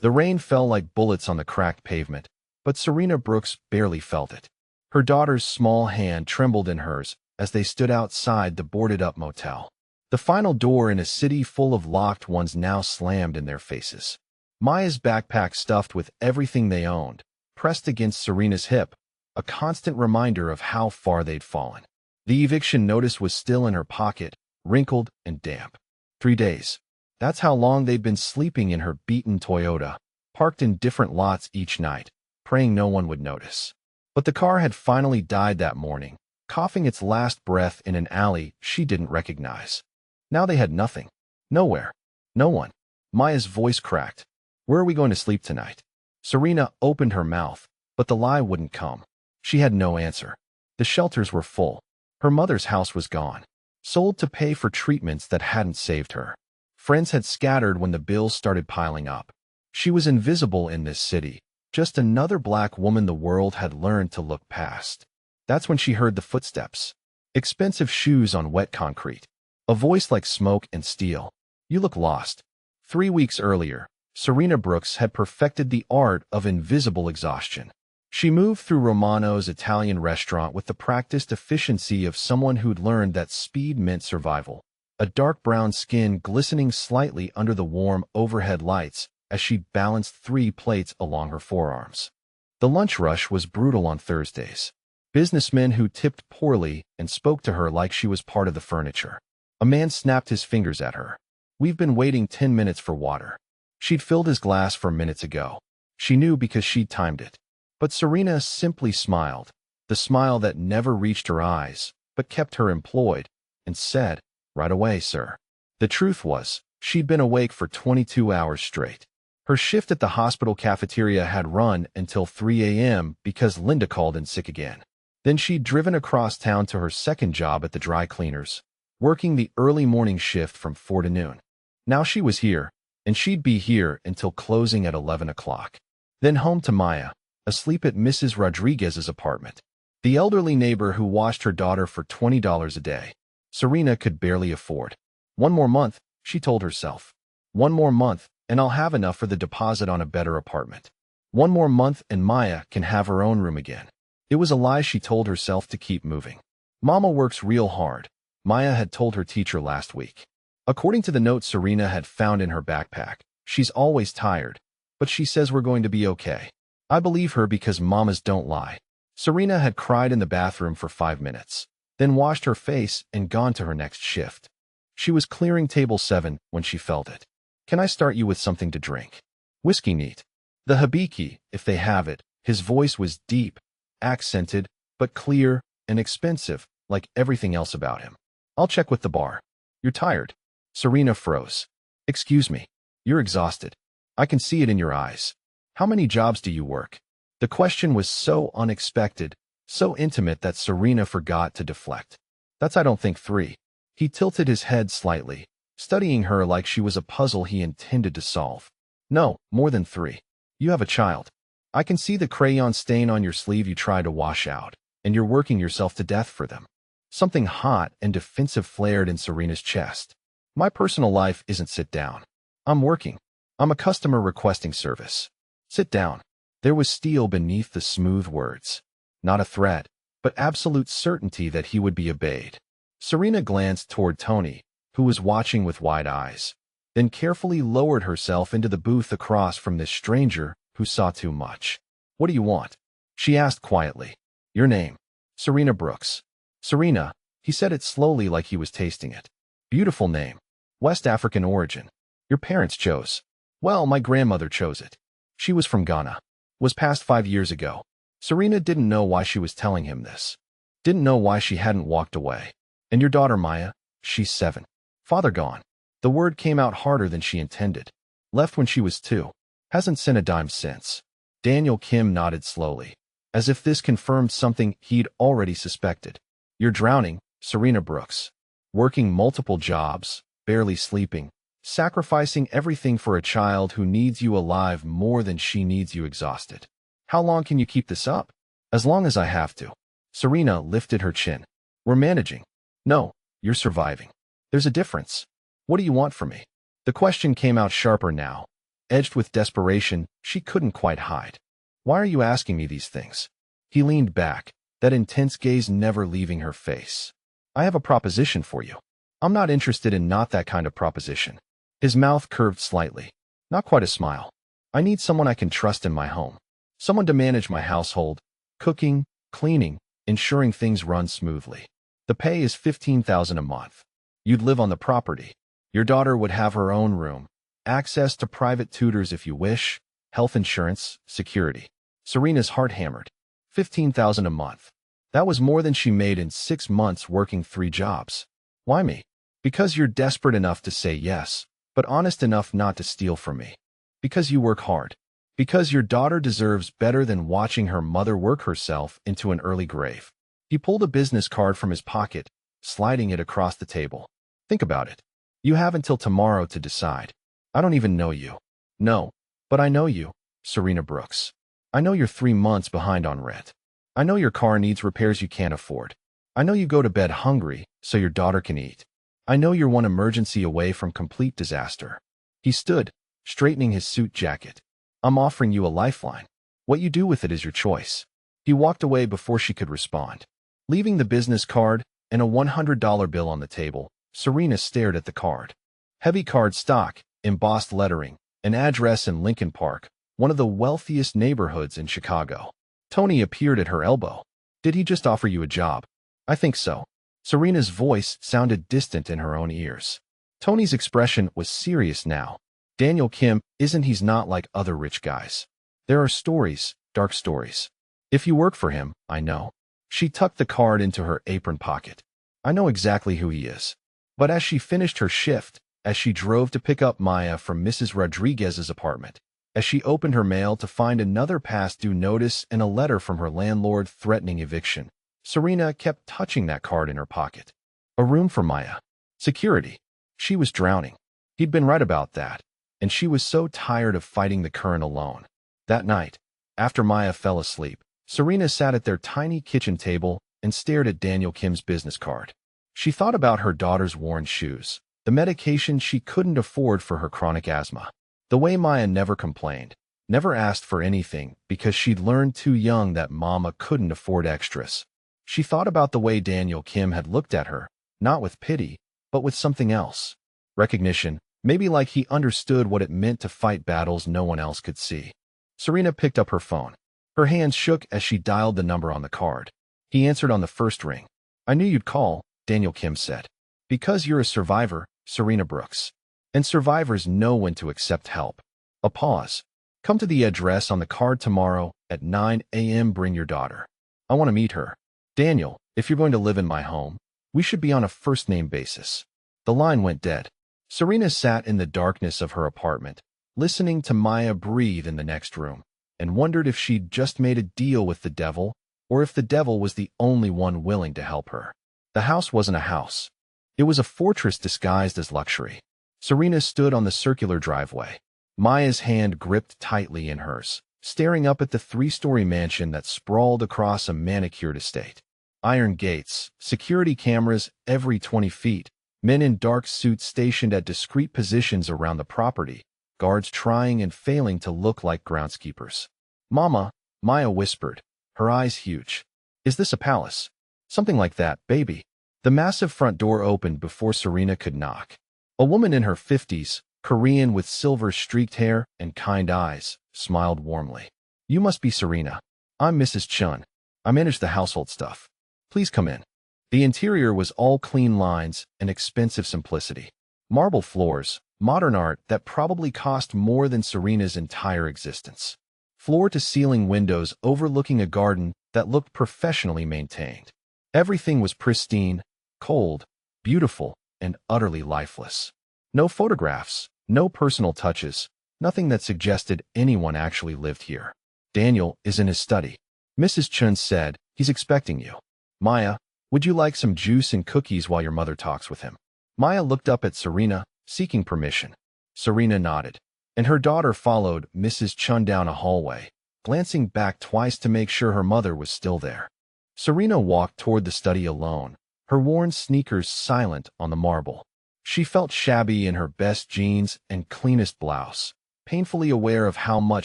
The rain fell like bullets on the cracked pavement, but Serena Brooks barely felt it. Her daughter's small hand trembled in hers as they stood outside the boarded-up motel. The final door in a city full of locked ones now slammed in their faces. Maya's backpack stuffed with everything they owned, pressed against Serena's hip, a constant reminder of how far they'd fallen. The eviction notice was still in her pocket, wrinkled and damp. 3 days. That's how long they'd been sleeping in her beaten Toyota, parked in different lots each night, praying no one would notice. But the car had finally died that morning, coughing its last breath in an alley she didn't recognize. Now they had nothing. Nowhere. No one. Maya's voice cracked. "Where are we going to sleep tonight?" Serena opened her mouth, but the lie wouldn't come. She had no answer. The shelters were full. Her mother's house was gone, sold to pay for treatments that hadn't saved her. Friends had scattered when the bills started piling up. She was invisible in this city, just another black woman the world had learned to look past. That's when she heard the footsteps. Expensive shoes on wet concrete. A voice like smoke and steel. "You look lost." 3 weeks earlier, Serena Brooks had perfected the art of invisible exhaustion. She moved through Romano's Italian restaurant with the practiced efficiency of someone who'd learned that speed meant survival. A dark brown skin glistening slightly under the warm overhead lights as she balanced 3 plates along her forearms. The lunch rush was brutal on Thursdays. Businessmen who tipped poorly and spoke to her like she was part of the furniture. A man snapped his fingers at her. "We've been waiting 10 minutes for water." She'd filled his glass 4 minutes ago. She knew because she'd timed it. But Serena simply smiled, the smile that never reached her eyes, but kept her employed, and said, "Right away, sir." The truth was, she'd been awake for 22 hours straight. Her shift at the hospital cafeteria had run until 3 a.m. because Linda called in sick again. Then she'd driven across town to her second job at the dry cleaners, working the early morning shift from 4 to noon. Now she was here, and she'd be here until closing at 11 o'clock. Then home to Maya, asleep at Mrs. Rodriguez's apartment. The elderly neighbor who washed her daughter for $20 a day. Serena could barely afford. 1 more month, she told herself. 1 more month, and I'll have enough for the deposit on a better apartment. 1 more month and Maya can have her own room again. It was a lie she told herself to keep moving. Mama works real hard, Maya had told her teacher last week. According to the note Serena had found in her backpack, she's always tired, but she says we're going to be okay. I believe her because mamas don't lie. Serena had cried in the bathroom for 5 minutes, then washed her face and gone to her next shift. She was clearing table 7 when she felt it. "Can I start you with something to drink?" "Whiskey neat." The Hibiki, if they have it. His voice was deep, accented, but clear and expensive, like everything else about him. "I'll check with the bar." "You're tired." Serena froze. "Excuse me. You're exhausted. I can see it in your eyes. How many jobs do you work?" The question was so unexpected, so intimate that Serena forgot to deflect. "That's I don't think 3. He tilted his head slightly, studying her like she was a puzzle he intended to solve. "No, more than 3. You have a child. I can see the crayon stain on your sleeve you try to wash out, and you're working yourself to death for them." Something hot and defensive flared in Serena's chest. "My personal life isn't sit down. I'm working. I'm a customer requesting service." "Sit down." There was steel beneath the smooth words. Not a threat, but absolute certainty that he would be obeyed. Serena glanced toward Tony, who was watching with wide eyes, then carefully lowered herself into the booth across from this stranger who saw too much. "What do you want?" she asked quietly. "Your name." "Serena Brooks." "Serena," he said it slowly like he was tasting it. "Beautiful name. West African origin. Your parents chose." "Well, my grandmother chose it. She was from Ghana. Was passed 5 years ago." Serena didn't know why she was telling him this. Didn't know why she hadn't walked away. "And your daughter Maya?" "She's 7. Father gone." The word came out harder than she intended. "Left when she was 2. Hasn't sent a dime since." Daniel Kim nodded slowly, as if this confirmed something he'd already suspected. "You're drowning, Serena Brooks. Working multiple jobs, barely sleeping, sacrificing everything for a child who needs you alive more than she needs you exhausted. How long can you keep this up?" "As long as I have to." Serena lifted her chin. "We're managing." "No, you're surviving. There's a difference. What do you want from me?" The question came out sharper now. edged with desperation she couldn't quite hide. Why are you asking me these things? He leaned back, that intense gaze never leaving her face. I have a proposition for you. I'm not interested in not that kind of proposition. His mouth curved slightly. Not quite a smile. I need someone I can trust in my home. Someone to manage my household, cooking, cleaning, ensuring things run smoothly. The pay is $15,000 a month. You'd live on the property. Your daughter would have her own room, access to private tutors if you wish, health insurance, security. Serena's heart hammered. $15,000 a month. That was more than she made in 6 months working 3 jobs. Why me? Because you're desperate enough to say yes, but honest enough not to steal from me. Because you work hard. Because your daughter deserves better than watching her mother work herself into an early grave. He pulled a business card from his pocket, sliding it across the table. Think about it. You have until tomorrow to decide. I don't even know you. No, but I know you, Serena Brooks. I know you're 3 months behind on rent. I know your car needs repairs you can't afford. I know you go to bed hungry so your daughter can eat. I know you're one emergency away from complete disaster. He stood, straightening his suit jacket. I'm offering you a lifeline. What you do with it is your choice. He walked away before she could respond. Leaving the business card and a $100 bill on the table, Serena stared at the card. Heavy card stock, embossed lettering, an address in Lincoln Park, one of the wealthiest neighborhoods in Chicago. Tony appeared at her elbow. Did he just offer you a job? I think so. Serena's voice sounded distant in her own ears. Tony's expression was serious now. Daniel Kim he's not like other rich guys. There are stories, dark stories. If you work for him, I know. She tucked the card into her apron pocket. I know exactly who he is. But as she finished her shift, as she drove to pick up Maya from Mrs. Rodriguez's apartment, as she opened her mail to find another past due notice and a letter from her landlord threatening eviction, Serena kept touching that card in her pocket. A room for Maya. Security. She was drowning. He'd been right about that. And she was so tired of fighting the current alone. That night, after Maya fell asleep, Serena sat at their tiny kitchen table and stared at Daniel Kim's business card. She thought about her daughter's worn shoes, the medication she couldn't afford for her chronic asthma, the way Maya never complained, never asked for anything because she'd learned too young that mama couldn't afford extras. She thought about the way Daniel Kim had looked at her, not with pity, but with something else. Recognition. Maybe like he understood what it meant to fight battles no one else could see. Serena picked up her phone. Her hands shook as she dialed the number on the card. He answered on the first ring. I knew you'd call, Daniel Kim said. Because you're a survivor, Serena Brooks. And survivors know when to accept help. A pause. Come to the address on the card tomorrow at 9 a.m. Bring your daughter. I want to meet her. Daniel, if you're going to live in my home, we should be on a first-name basis. The line went dead. Serena sat in the darkness of her apartment, listening to Maya breathe in the next room, and wondered if she'd just made a deal with the devil, or if the devil was the only one willing to help her. The house wasn't a house. It was a fortress disguised as luxury. Serena stood on the circular driveway, Maya's hand gripped tightly in hers, staring up at the 3-story mansion that sprawled across a manicured estate. Iron gates, security cameras every 20 feet, men in dark suits stationed at discreet positions around the property, guards trying and failing to look like groundskeepers. Mama, Maya whispered, her eyes huge. Is this a palace? Something like that, baby. The massive front door opened before Serena could knock. A woman in her 50s, Korean with silver-streaked hair and kind eyes, smiled warmly. You must be Serena. I'm Mrs. Chun. I manage the household stuff. Please come in. The interior was all clean lines and expensive simplicity. Marble floors, modern art that probably cost more than Serena's entire existence. Floor-to-ceiling windows overlooking a garden that looked professionally maintained. Everything was pristine, cold, beautiful, and utterly lifeless. No photographs, no personal touches, nothing that suggested anyone actually lived here. Daniel is in his study. Mrs. Chun said, he's expecting you. Maya, would you like some juice and cookies while your mother talks with him? Maya looked up at Serena, seeking permission. Serena nodded, and her daughter followed Mrs. Chun down a hallway, glancing back twice to make sure her mother was still there. Serena walked toward the study alone, her worn sneakers silent on the marble. She felt shabby in her best jeans and cleanest blouse, painfully aware of how much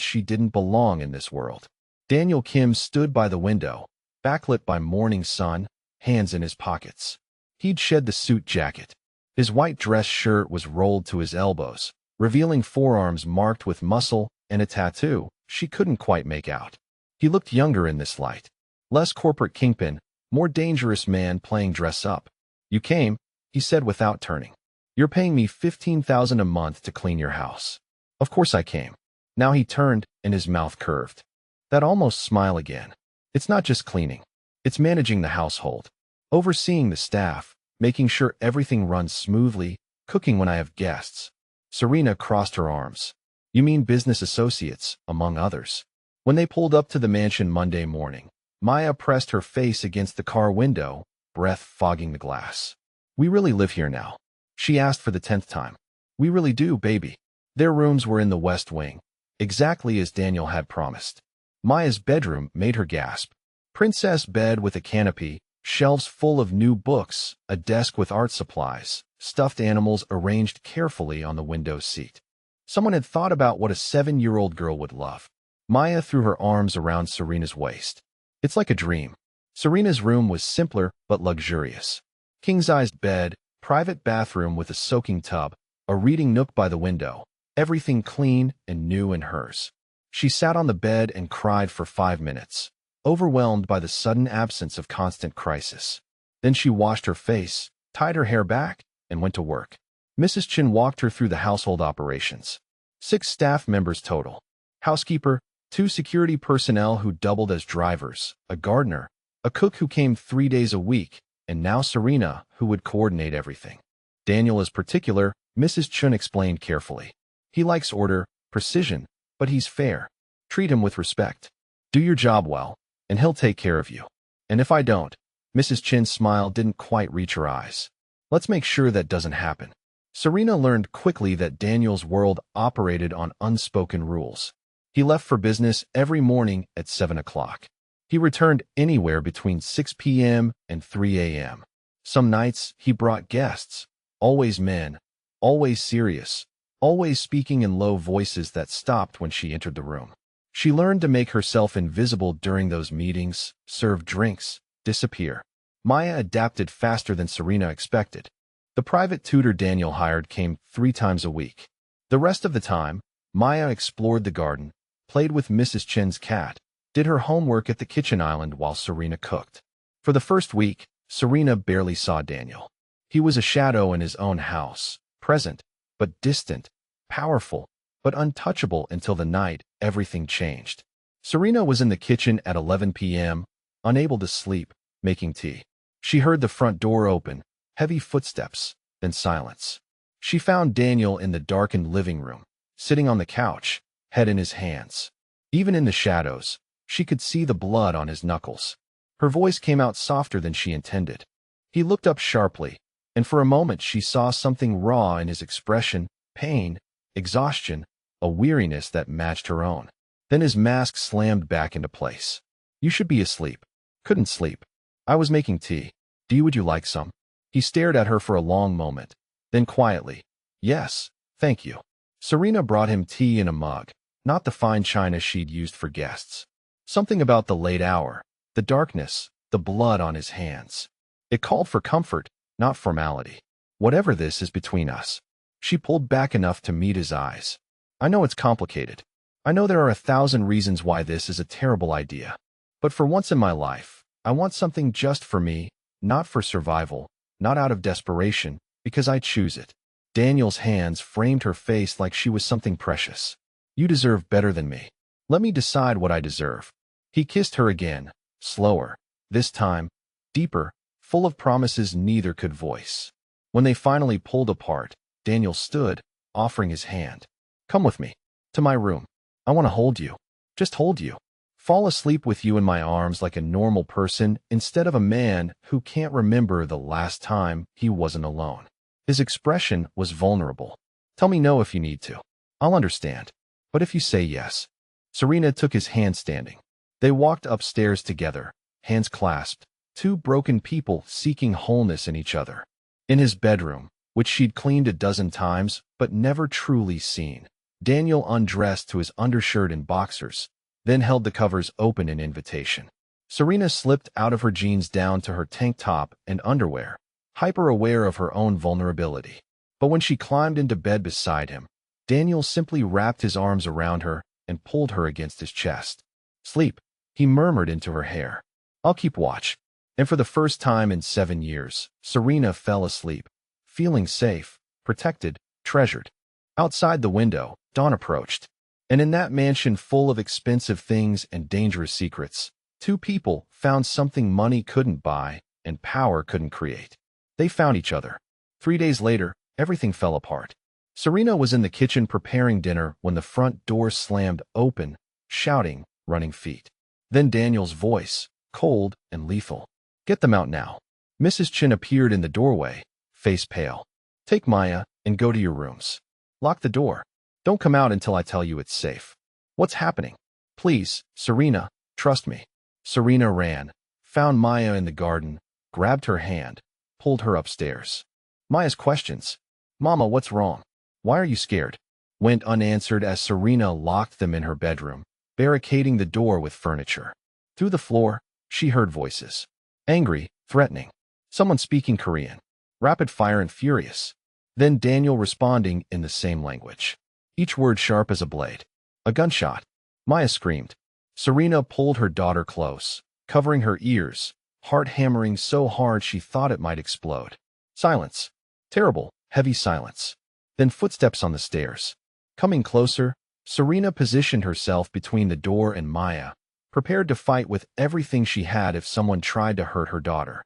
she didn't belong in this world. Daniel Kim stood by the window, backlit by morning sun, hands in his pockets. He'd shed the suit jacket. His white dress shirt was rolled to his elbows, revealing forearms marked with muscle and a tattoo she couldn't quite make out. He looked younger in this light. Less corporate kingpin, more dangerous man playing dress-up. "You came," he said without turning. "You're paying me $15,000 a month to clean your house." "Of course I came." Now he turned, and his mouth curved. That almost smile again. "It's not just cleaning. It's managing the household. Overseeing the staff, making sure everything runs smoothly, cooking when I have guests." Serena crossed her arms. "You mean business associates, among others." When they pulled up to the mansion Monday morning, Maya pressed her face against the car window, breath fogging the glass. "We really live here now?" she asked for the 10th time. "We really do, baby." Their rooms were in the west wing, exactly as Daniel had promised. Maya's bedroom made her gasp. Princess bed with a canopy, shelves full of new books, a desk with art supplies, stuffed animals arranged carefully on the window seat. Someone had thought about what a 7-year-old girl would love. Maya threw her arms around Serena's waist. "It's like a dream." Serena's room was simpler but luxurious. King-sized bed, private bathroom with a soaking tub, a reading nook by the window, everything clean and new in hers. She sat on the bed and cried for 5 minutes, overwhelmed by the sudden absence of constant crisis. Then she washed her face, tied her hair back, and went to work. Mrs. Chin walked her through the household operations. 6 staff members total. Housekeeper, 2 security personnel who doubled as drivers, a gardener, a cook who came 3 days a week, and now Serena, who would coordinate everything. Daniel is particular, Mrs. Chun explained carefully. He likes order, precision, but he's fair. Treat him with respect. Do your job well, and he'll take care of you. And if I don't, Mrs. Chin's smile didn't quite reach her eyes. Let's make sure that doesn't happen. Serena learned quickly that Daniel's world operated on unspoken rules. He left for business every morning at 7 o'clock. He returned anywhere between 6 p.m. and 3 a.m. Some nights he brought guests, always men, always serious, always speaking in low voices that stopped when she entered the room. She learned to make herself invisible during those meetings, serve drinks, disappear. Maya adapted faster than Serena expected. The private tutor Daniel hired came 3 times a week. The rest of the time, Maya explored the garden, played with Mrs. Chen's cat, did her homework at the kitchen island while Serena cooked. For the first week, Serena barely saw Daniel. He was a shadow in his own house, present, but distant, powerful, but untouchable until the night everything changed. Serena was in the kitchen at 11 p.m., unable to sleep, making tea. She heard the front door open, heavy footsteps, then silence. She found Daniel in the darkened living room, sitting on the couch, head in his hands. Even in the shadows, she could see the blood on his knuckles. Her voice came out softer than she intended. He looked up sharply, and for a moment she saw something raw in his expression, pain, exhaustion, a weariness that matched her own. Then his mask slammed back into place. "You should be asleep." "Couldn't sleep. I was making tea. Would you like some?" He stared at her for a long moment, then quietly, "Yes, thank you." Serena brought him tea in a mug, not the fine china she'd used for guests. Something about the late hour, the darkness, the blood on his hands. It called for comfort, not formality. "Whatever this is between us." She pulled back enough to meet his eyes. "I know it's complicated. I know there are 1,000 reasons why this is a terrible idea. But for once in my life, I want something just for me, not for survival, not out of desperation, because I choose it." Daniel's hands framed her face like she was something precious. "You deserve better than me. Let me decide what I deserve." He kissed her again, slower, this time, deeper, full of promises neither could voice. When they finally pulled apart, Daniel stood, offering his hand. "Come with me. To my room. I want to hold you. Just hold you. Fall asleep with you in my arms like a normal person instead of a man who can't remember the last time he wasn't alone." His expression was vulnerable. "Tell me no if you need to. I'll understand. But if you say yes." Serena took his hand standing. They walked upstairs together, hands clasped, 2 broken people seeking wholeness in each other. In his bedroom, which she'd cleaned a dozen times but never truly seen, Daniel undressed to his undershirt and boxers, then held the covers open in invitation. Serena slipped out of her jeans down to her tank top and underwear, hyper-aware of her own vulnerability. But when she climbed into bed beside him, Daniel simply wrapped his arms around her and pulled her against his chest. "Sleep," he murmured into her hair. "I'll keep watch." And for the first time in 7 years, Serena fell asleep, feeling safe, protected, treasured. Outside the window, dawn approached. And in that mansion full of expensive things and dangerous secrets, two people found something money couldn't buy and power couldn't create. They found each other. 3 days later, everything fell apart. Serena was in the kitchen preparing dinner when the front door slammed open, shouting, running feet. Then Daniel's voice, cold and lethal. "Get them out now." Mrs. Chin appeared in the doorway, face pale. "Take Maya and go to your rooms. Lock the door. Don't come out until I tell you it's safe." "What's happening?" "Please, Serena, trust me." Serena ran, found Maya in the garden, grabbed her hand, pulled her upstairs. Maya's questions, "Mama, what's wrong? Why are you scared?" went unanswered as Serena locked them in her bedroom, barricading the door with furniture. Through the floor, she heard voices. Angry, threatening. Someone speaking Korean. Rapid fire and furious. Then Daniel responding in the same language. Each word sharp as a blade. A gunshot. Maya screamed. Serena pulled her daughter close, covering her ears, heart hammering so hard she thought it might explode. Silence. Terrible, heavy silence. Then footsteps on the stairs. Coming closer, Serena positioned herself between the door and Maya, prepared to fight with everything she had if someone tried to hurt her daughter.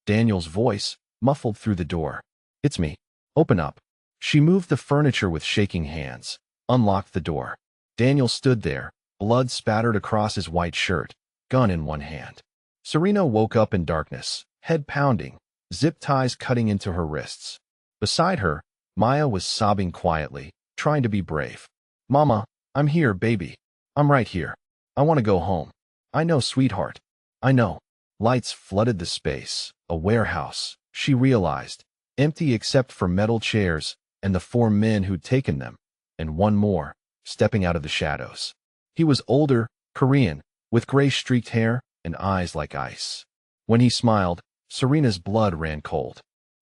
Daniel's voice, muffled through the door. "It's me. Open up." She moved the furniture with shaking hands, unlocked the door. Daniel stood there, blood spattered across his white shirt, gun in one hand. Serena woke up in darkness, head pounding, zip ties cutting into her wrists. Beside her, Maya was sobbing quietly, trying to be brave. "Mama, I'm here, baby. I'm right here. I want to go home." "I know, sweetheart. I know." Lights flooded the space, a warehouse, she realized, empty except for metal chairs and the 4 men who'd taken them, and one more, stepping out of the shadows. He was older, Korean, with gray-streaked hair and eyes like ice. When he smiled, Serena's blood ran cold.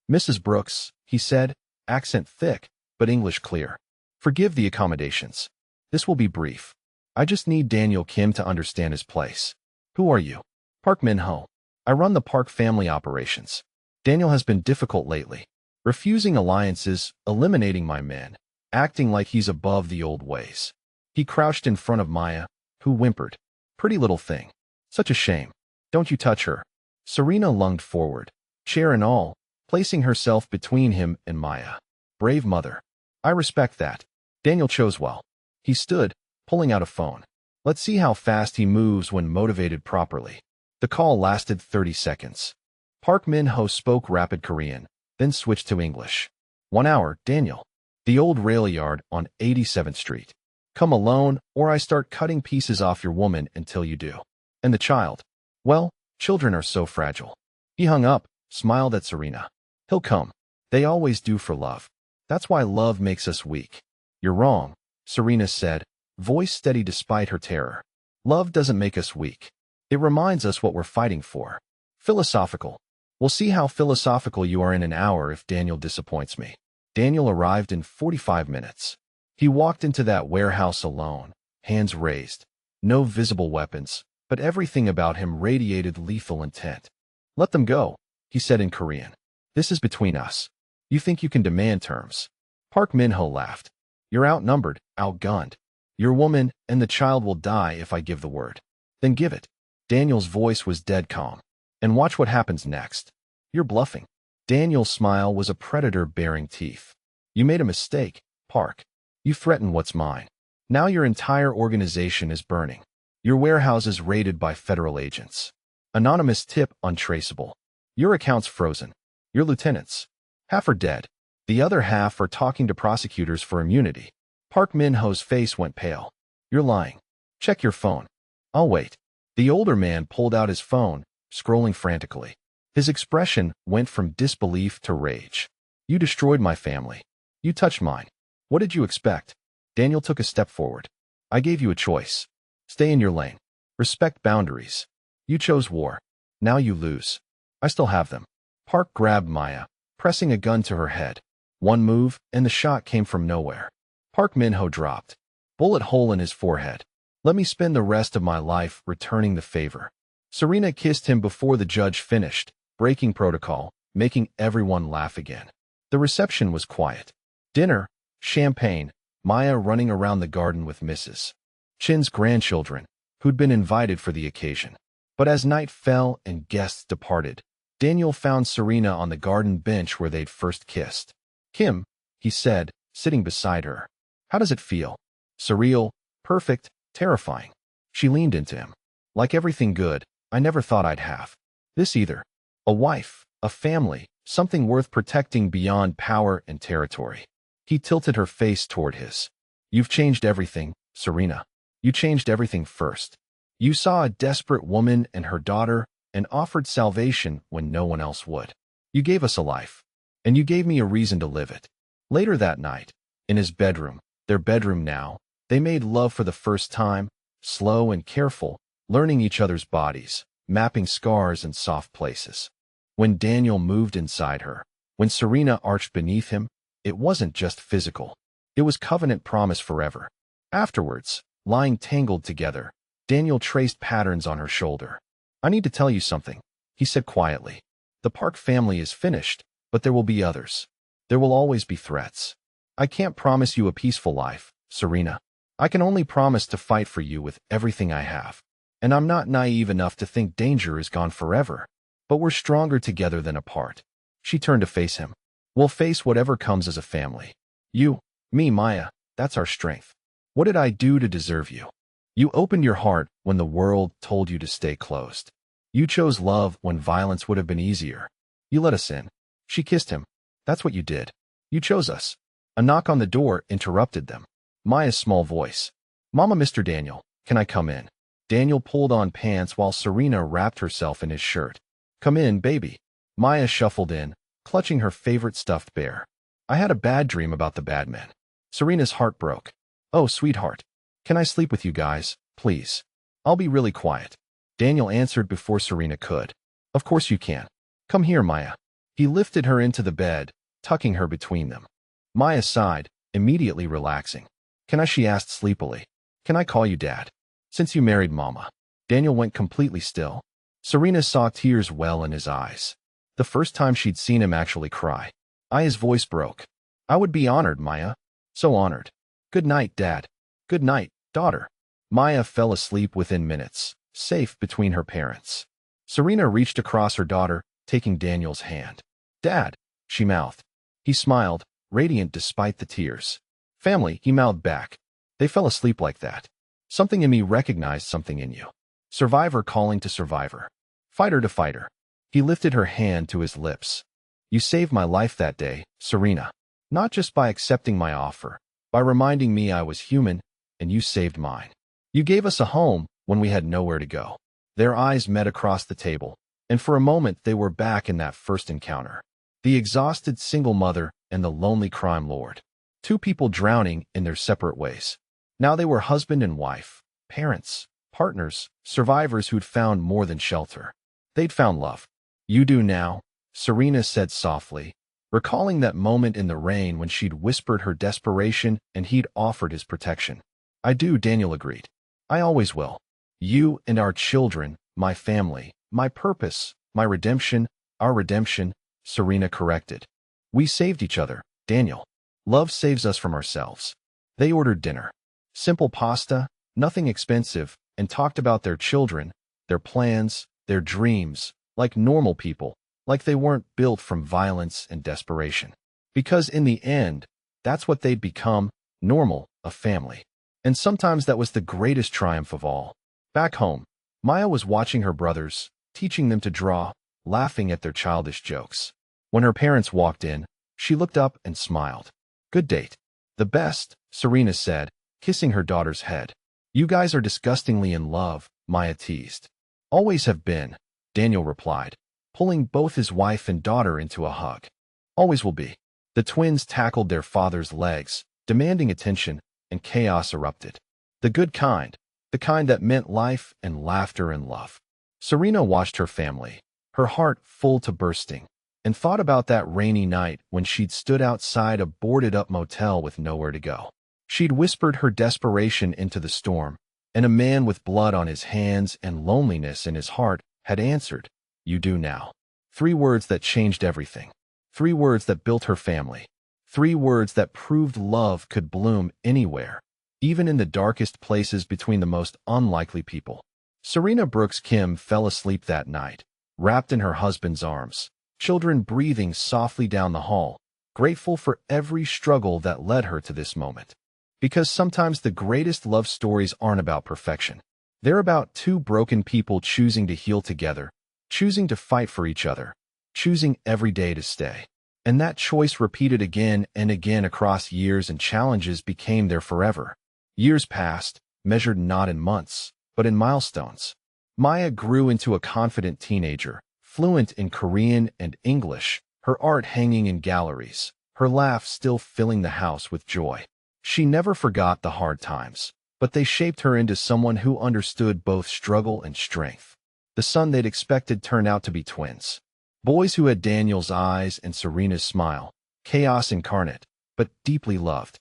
"Mrs. Brooks," he said, accent thick, but English clear. "Forgive the accommodations. This will be brief. I just need Daniel Kim to understand his place." "Who are you?" "Park Min-ho. I run the Park family operations. Daniel has been difficult lately, refusing alliances, eliminating my men, acting like he's above the old ways." He crouched in front of Maya, who whimpered. "Pretty little thing. Such a shame. Don't you touch her." Serena lunged forward, chair and all, placing herself between him and Maya. "Brave mother. I respect that." Daniel chose well. He stood, pulling out a phone. Let's see how fast he moves when motivated properly. The call lasted 30 seconds. Park Min-ho spoke rapid Korean, then switched to English. 1 hour, Daniel. The old rail yard on 87th Street. Come alone, or I start cutting pieces off your woman until you do. And the child? Well, children are so fragile. He hung up, smiled at Serena. He'll come. They always do for love. That's why love makes us weak. You're wrong, Serena said, voice steady despite her terror. Love doesn't make us weak. It reminds us what we're fighting for. Philosophical. We'll see how philosophical you are in an hour if Daniel disappoints me. Daniel arrived in 45 minutes. He walked into that warehouse alone, hands raised. No visible weapons, but everything about him radiated lethal intent. Let them go, he said in Korean. This is between us. You think you can demand terms? Park Min-ho laughed. You're outnumbered, outgunned. Your woman and the child will die if I give the word. Then give it. Daniel's voice was dead calm. And watch what happens next. You're bluffing. Daniel's smile was a predator baring teeth. You made a mistake, Park. You threatened what's mine. Now your entire organization is burning. Your warehouse is raided by federal agents. Anonymous tip untraceable. Your account's frozen. Your lieutenants. Half are dead. The other half are talking to prosecutors for immunity. Park Min-ho's face went pale. You're lying. Check your phone. I'll wait. The older man pulled out his phone, scrolling frantically. His expression went from disbelief to rage. You destroyed my family. You touched mine. What did you expect? Daniel took a step forward. I gave you a choice. Stay in your lane. Respect boundaries. You chose war. Now you lose. I still have them. Park grabbed Maya, pressing a gun to her head. One move, and the shot came from nowhere. Park Minho dropped. Bullet hole in his forehead. Let me spend the rest of my life returning the favor. Serena kissed him before the judge finished, breaking protocol, making everyone laugh again. The reception was quiet. Dinner, champagne, Maya running around the garden with Mrs. Chin's grandchildren, who'd been invited for the occasion. But as night fell and guests departed, Daniel found Serena on the garden bench where they'd first kissed. Kim, he said, sitting beside her. How does it feel? Surreal, perfect, terrifying. She leaned into him. Like everything good, I never thought I'd have. This either. A wife, a family, something worth protecting beyond power and territory. He tilted her face toward his. You've changed everything, Serena. You changed everything first. You saw a desperate woman and her daughter and offered salvation when no one else would. You gave us a life. And you gave me a reason to live it. Later that night, in his bedroom, their bedroom now, they made love for the first time, slow and careful, learning each other's bodies, mapping scars and soft places. When Daniel moved inside her, when Serena arched beneath him, it wasn't just physical. It was covenant promise forever. Afterwards, lying tangled together, Daniel traced patterns on her shoulder. I need to tell you something, he said quietly. The Park family is finished, but there will be others. There will always be threats. I can't promise you a peaceful life, Serena. I can only promise to fight for you with everything I have. And I'm not naive enough to think danger is gone forever. But we're stronger together than apart. She turned to face him. We'll face whatever comes as a family. You, me, Maya, that's our strength. What did I do to deserve you? You opened your heart when the world told you to stay closed. You chose love when violence would have been easier. You let us in. She kissed him. That's what you did. You chose us. A knock on the door interrupted them. Maya's small voice. Mama, Mr. Daniel, can I come in? Daniel pulled on pants while Serena wrapped herself in his shirt. Come in, baby. Maya shuffled in, clutching her favorite stuffed bear. I had a bad dream about the bad men. Serena's heart broke. Oh, sweetheart. Can I sleep with you guys, please? I'll be really quiet. Daniel answered before Serena could. Of course you can. Come here, Maya. He lifted her into the bed, tucking her between them. Maya sighed, immediately relaxing. Can I? She asked sleepily. Can I call you Dad? Since you married Mama. Daniel went completely still. Serena saw tears well in his eyes. The first time she'd seen him actually cry. His voice broke. I would be honored, Maya. So honored. Good night, Dad. Good night, daughter. Maya fell asleep within minutes, safe between her parents. Serena reached across her daughter, taking Daniel's hand. Dad, she mouthed. He smiled, radiant despite the tears. Family, he mouthed back. They fell asleep like that. Something in me recognized something in you. Survivor calling to survivor. Fighter to fighter. He lifted her hand to his lips. You saved my life that day, Serena. Not just by accepting my offer, by reminding me I was human, and you saved mine. You gave us a home when we had nowhere to go. Their eyes met across the table, and for a moment they were back in that first encounter. The exhausted single mother and the lonely crime lord. Two people drowning in their separate ways. Now they were husband and wife, parents, partners, survivors who'd found more than shelter. They'd found love. You do now, Serena said softly, recalling that moment in the rain when she'd whispered her desperation and he'd offered his protection. I do, Daniel agreed. I always will. You and our children, my family, my purpose, my redemption, our redemption, Serena corrected. We saved each other, Daniel. Love saves us from ourselves. They ordered dinner. Simple pasta, nothing expensive, and talked about their children, their plans, their dreams, like normal people, like they weren't built from violence and desperation. Because in the end, that's what they'd become, normal, a family. And sometimes that was the greatest triumph of all. Back home, Maya was watching her brothers, teaching them to draw, laughing at their childish jokes. When her parents walked in, she looked up and smiled. Good date. The best, Serena said, kissing her daughter's head. You guys are disgustingly in love, Maya teased. Always have been, Daniel replied, pulling both his wife and daughter into a hug. Always will be. The twins tackled their father's legs, demanding attention, and chaos erupted. The good kind, the kind that meant life and laughter and love. Serena watched her family, her heart full to bursting, and thought about that rainy night when she'd stood outside a boarded-up motel with nowhere to go. She'd whispered her desperation into the storm, and a man with blood on his hands and loneliness in his heart had answered, "You do now." 3 words that changed everything. 3 words that built her family. 3 words that proved love could bloom anywhere, even in the darkest places between the most unlikely people. Serena Brooks Kim fell asleep that night, wrapped in her husband's arms, children breathing softly down the hall, grateful for every struggle that led her to this moment. Because sometimes the greatest love stories aren't about perfection. They're about 2 broken people choosing to heal together, choosing to fight for each other, choosing every day to stay. And that choice repeated again and again across years, and challenges became their forever. Years passed, measured not in months, but in milestones. Maya grew into a confident teenager, fluent in Korean and English, her art hanging in galleries, her laugh still filling the house with joy. She never forgot the hard times, but they shaped her into someone who understood both struggle and strength. The son they'd expected turned out to be twins. Boys who had Daniel's eyes and Serena's smile, chaos incarnate, but deeply loved.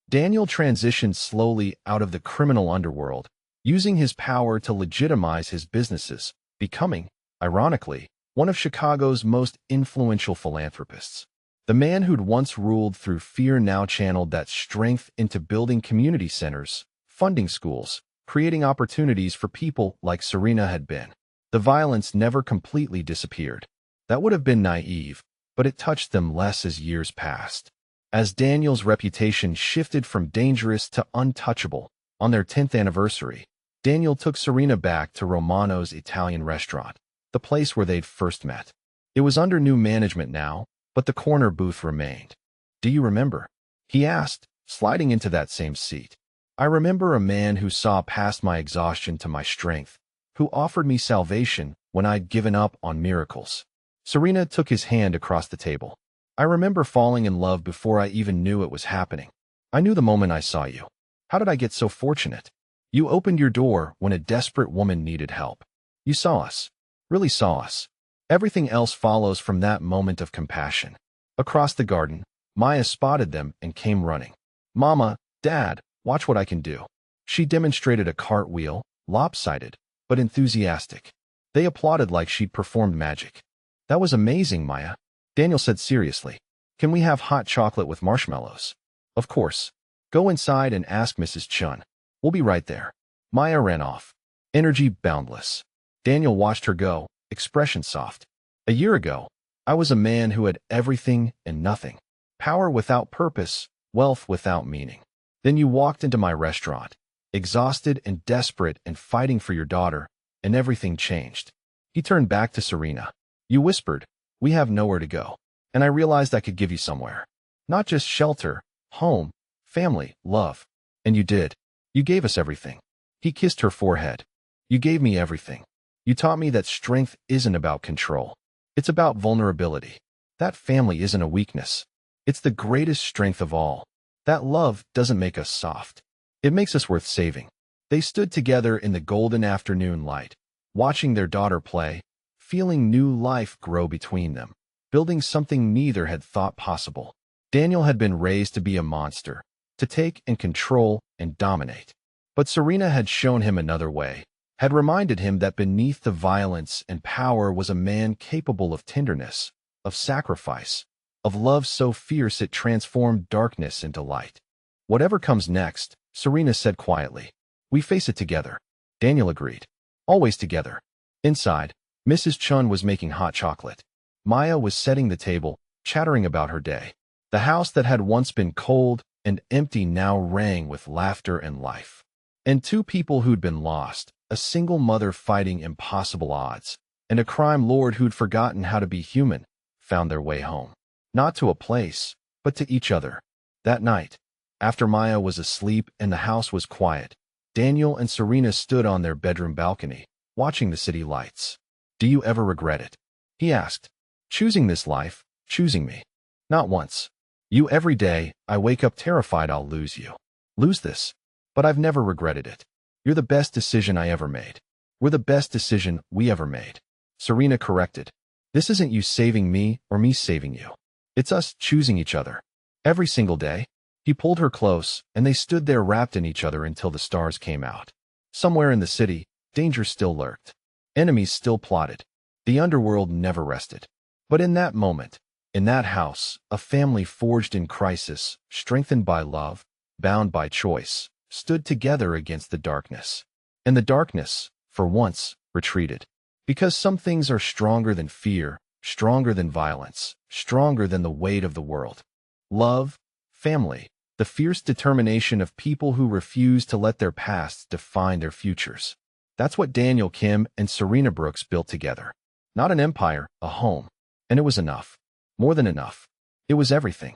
Daniel transitioned slowly out of the criminal underworld, using his power to legitimize his businesses, becoming, ironically, one of Chicago's most influential philanthropists. The man who'd once ruled through fear now channeled that strength into building community centers, funding schools, creating opportunities for people like Serena had been. The violence never completely disappeared. That would have been naive, but it touched them less as years passed. As Daniel's reputation shifted from dangerous to untouchable, on their 10th anniversary, Daniel took Serena back to Romano's Italian restaurant, the place where they'd first met. It was under new management now, but the corner booth remained. "Do you remember?" he asked, sliding into that same seat. "I remember a man who saw past my exhaustion to my strength, who offered me salvation when I'd given up on miracles." Serena took his hand across the table. "I remember falling in love before I even knew it was happening. I knew the moment I saw you. How did I get so fortunate? You opened your door when a desperate woman needed help. You saw us. Really saw us. Everything else follows from that moment of compassion." Across the garden, Maya spotted them and came running. "Mama, Dad, watch what I can do." She demonstrated a cartwheel, lopsided, but enthusiastic. They applauded like she'd performed magic. "That was amazing, Maya," Daniel said seriously. "Can we have hot chocolate with marshmallows?" "Of course. Go inside and ask Mrs. Chun. We'll be right there." Maya ran off, energy boundless. Daniel watched her go, expression soft. "A year ago, I was a man who had everything and nothing. Power without purpose, wealth without meaning. Then you walked into my restaurant, exhausted and desperate and fighting for your daughter, and everything changed." He turned back to Serena. "You whispered, 'We have nowhere to go.' And I realized I could give you somewhere. Not just shelter, home, family, love. And you did. You gave us everything." He kissed her forehead. "You gave me everything. You taught me that strength isn't about control. It's about vulnerability. That family isn't a weakness. It's the greatest strength of all. That love doesn't make us soft. It makes us worth saving." They stood together in the golden afternoon light, watching their daughter play, feeling new life grow between them, building something neither had thought possible. Daniel had been raised to be a monster, to take and control and dominate. But Serena had shown him another way, had reminded him that beneath the violence and power was a man capable of tenderness, of sacrifice, of love so fierce it transformed darkness into light. "Whatever comes next," Serena said quietly, "we face it together." Daniel agreed. "Always together." Inside, Mrs. Chun was making hot chocolate. Maya was setting the table, chattering about her day. The house that had once been cold and empty now rang with laughter and life. And 2 people who'd been lost, a single mother fighting impossible odds, and a crime lord who'd forgotten how to be human, found their way home. Not to a place, but to each other. That night, after Maya was asleep and the house was quiet, Daniel and Serena stood on their bedroom balcony, watching the city lights. "Do you ever regret it?" he asked. "Choosing this life, choosing me?" "Not once. You every day, I wake up terrified I'll lose you." lose this, but I've never regretted it. You're the best decision I ever made. We're the best decision we ever made. Serena corrected. This isn't you saving me or me saving you. It's us choosing each other. Every single day. He pulled her close, and they stood there wrapped in each other until the stars came out. Somewhere in the city, danger still lurked. Enemies still plotted. The underworld never rested. But in that moment, in that house, a family forged in crisis, strengthened by love, bound by choice, stood together against the darkness. And the darkness, for once, retreated. Because some things are stronger than fear, stronger than violence, stronger than the weight of the world. Love, family, the fierce determination of people who refuse to let their pasts define their futures. That's what Daniel Kim and Serena Brooks built together. Not an empire, a home. And it was enough. More than enough. It was everything.